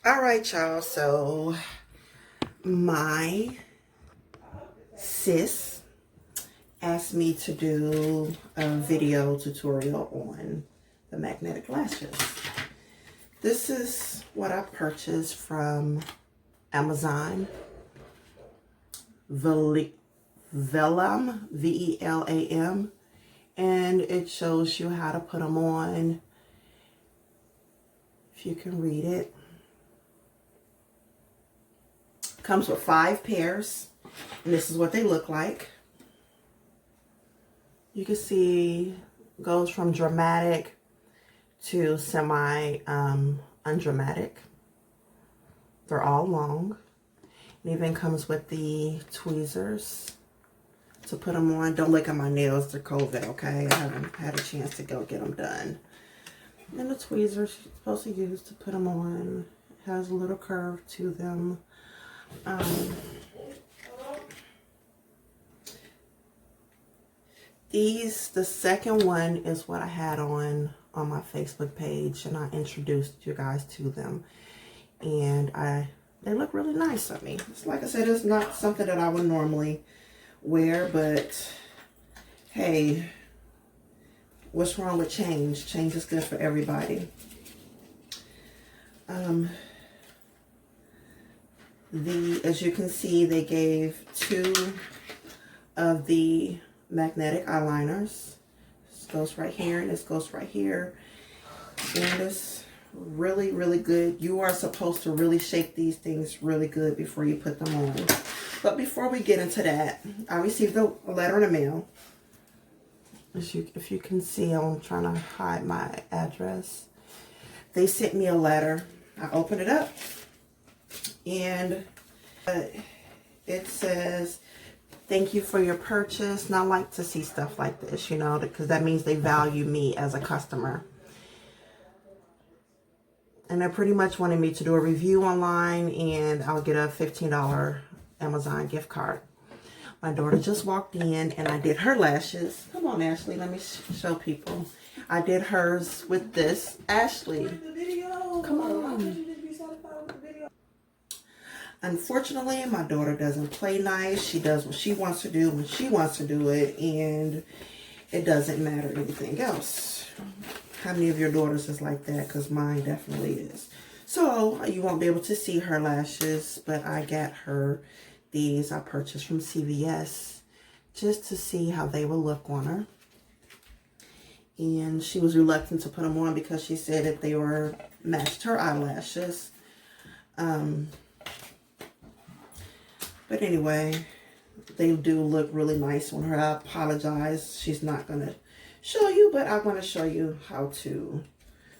All right, y'all. So my sis asked me to do a video tutorial on the magnetic lashes. This is what I purchased from Amazon. Velam, Velam, and it shows you how to put them on. If you can read it. Comes with 5 pairs, and this is what they look like. You can see goes from dramatic to semi undramatic. They're all long. It even comes with the tweezers to put them on. Don't look at my nails, they're COVID, okay? I haven't had a chance to go get them done. And the tweezers you're supposed to use to put them on. It has a little curve to them. The second one is what I had on my Facebook page, and I introduced you guys to them. And they look really nice on me. It's like I said, it's not something that I would normally wear, but hey, what's wrong with change? Change is good for everybody. As you can see, they gave 2 of the magnetic eyeliners. This goes right here and this goes right here. And it's really, really good. You are supposed to really shake these things really good before you put them on. But before we get into that, I received a letter in the mail. If you can see, I'm trying to hide my address. They sent me a letter. I opened it up, and it says, "Thank you for your purchase." And I like to see stuff like this, you know, because that means they value me as a customer. And they pretty much wanted me to do a review online, and I'll get a $15 Amazon gift card. My daughter just walked in, and I did her lashes. Come on, Ashley, let me show people. I did hers with this. Ashley, come on. Unfortunately, my daughter doesn't play nice. She does what she wants to do when she wants to do it, and it doesn't matter anything else. How many of your daughters is like that? Because mine definitely is. So you won't be able to see her lashes, but I got her these. I purchased from CVS just to see how they will look on her. And she was reluctant to put them on because she said that they were matched her eyelashes. But anyway, they do look really nice on her. I apologize. She's not going to show you, but I'm going to show you how to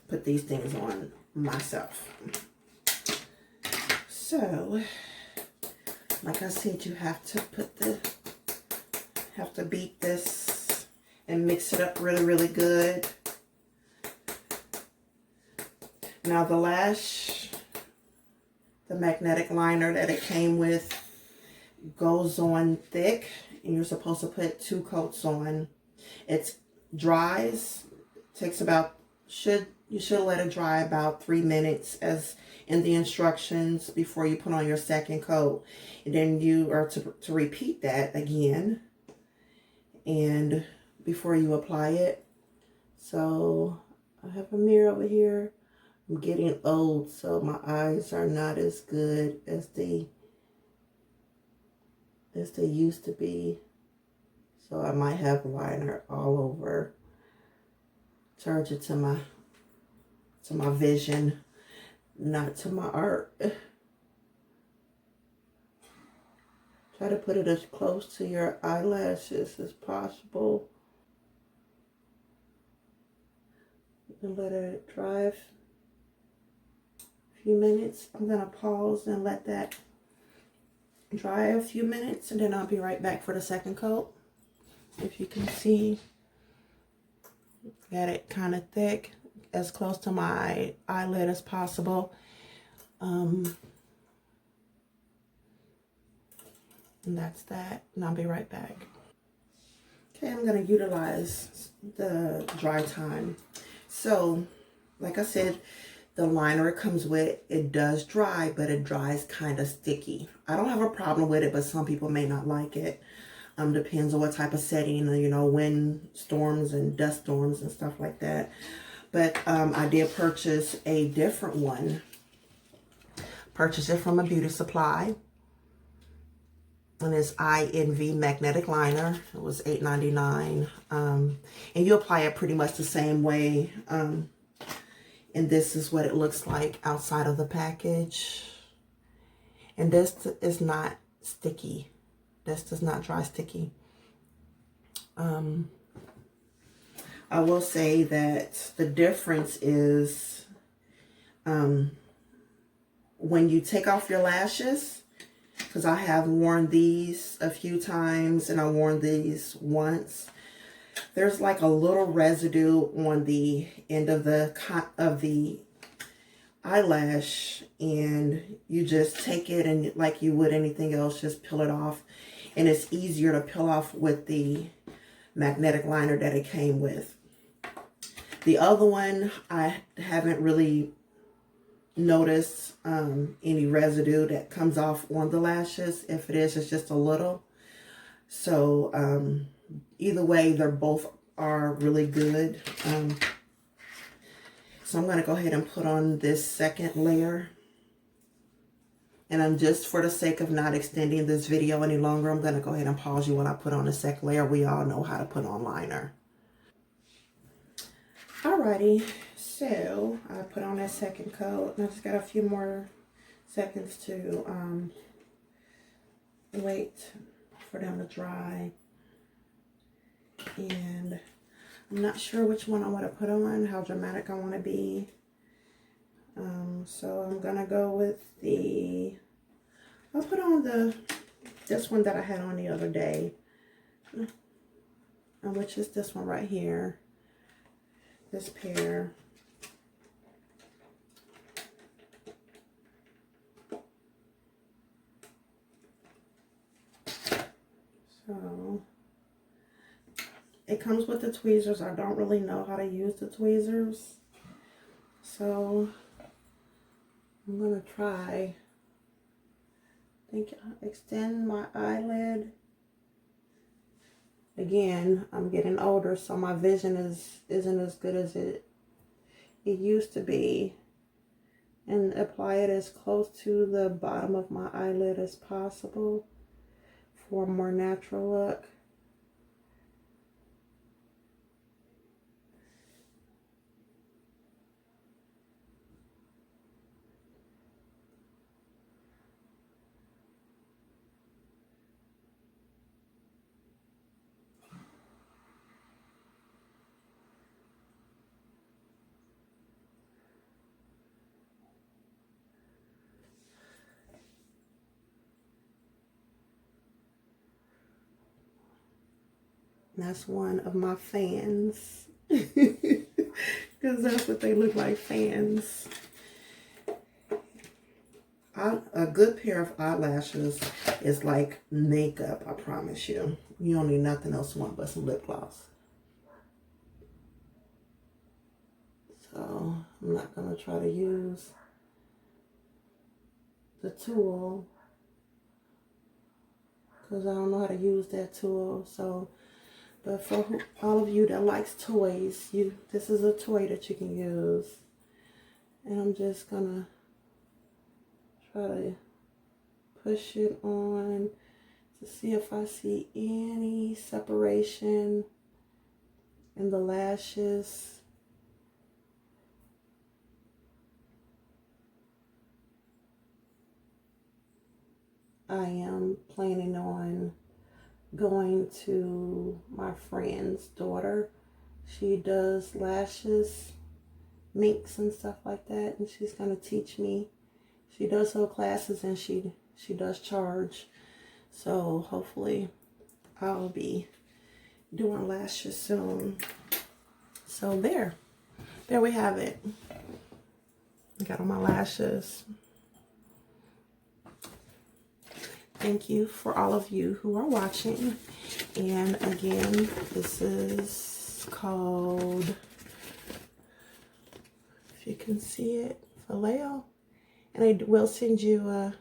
put these things on myself. So, like I said, you have to beat this and mix it up really, really good. Now the magnetic liner that it came with goes on thick, and you're supposed to put 2 coats on. It dries, takes about, you should let it dry about 3 minutes as in the instructions before you put on your second coat. And then you are to repeat that again and before you apply it. So I have a mirror over here. I'm getting old, so my eyes are not as good as they used to be. So I might have liner all over. Charge it to my vision, not to my art. Try to put it as close to your eyelashes as possible. And let it dry a few minutes. I'm gonna pause and let that dry a few minutes, and then I'll be right back for the second coat. If you can see, got it kind of thick, as close to my eyelid as possible. And that's that, and I'll be right back. Okay, I'm going to utilize the dry time. So, like I said, The liner it comes with, it does dry, but it dries kind of sticky. I don't have a problem with it, but some people may not like it. Depends on what type of setting, you know, wind storms and dust storms and stuff like that. But I did purchase a different one. Purchased it from a beauty supply. And it's INV magnetic liner. It was $8.99. And you apply it pretty much the same way. And this is what it looks like outside of the package. And this is not sticky. This does not dry sticky. I will say that the difference is when you take off your lashes, because I have worn these a few times and I worn these once, there's like a little residue on the end of the eyelash, and you just take it and like you would anything else, just peel it off. And it's easier to peel off with the magnetic liner that it came with. The other one, I haven't really noticed any residue that comes off on the lashes. If it is, it's just a little. So either way, they're both are really good. So I'm going to go ahead and put on this second layer. And I'm just, for the sake of not extending this video any longer, I'm going to go ahead and pause you when I put on the second layer. We all know how to put on liner. Alrighty, so I put on that second coat, and I just got a few more seconds to wait for them to dry. And I'm not sure which one I want to put on, how dramatic I want to be. So I'm gonna go with I'll put on this one that I had on the other day, which is this one right here. This pair. So it comes with the tweezers. I don't really know how to use the tweezers, so I'm gonna try. I think I'll extend my eyelid. Again, I'm getting older, so my vision isn't as good as it used to be. And apply it as close to the bottom of my eyelid as possible for a more natural look. That's one of my fans. Because that's what they look like, fans. A good pair of eyelashes is like makeup, I promise you. You don't need nothing else on but some lip gloss. So I'm not going to try to use the tool because I don't know how to use that tool. So, but for all of you that likes toys, this is a toy that you can use. And I'm just gonna try to push it on to see if I see any separation in the lashes. I am planning on going to my friend's daughter. She does lashes, minks and stuff like that, and she's gonna teach me. She does her classes and she does charge. So hopefully I'll be doing lashes soon. So there we have it. I got on my lashes. Thank you for all of you who are watching. And again, this is called, if you can see it, Vallejo. And I will send you a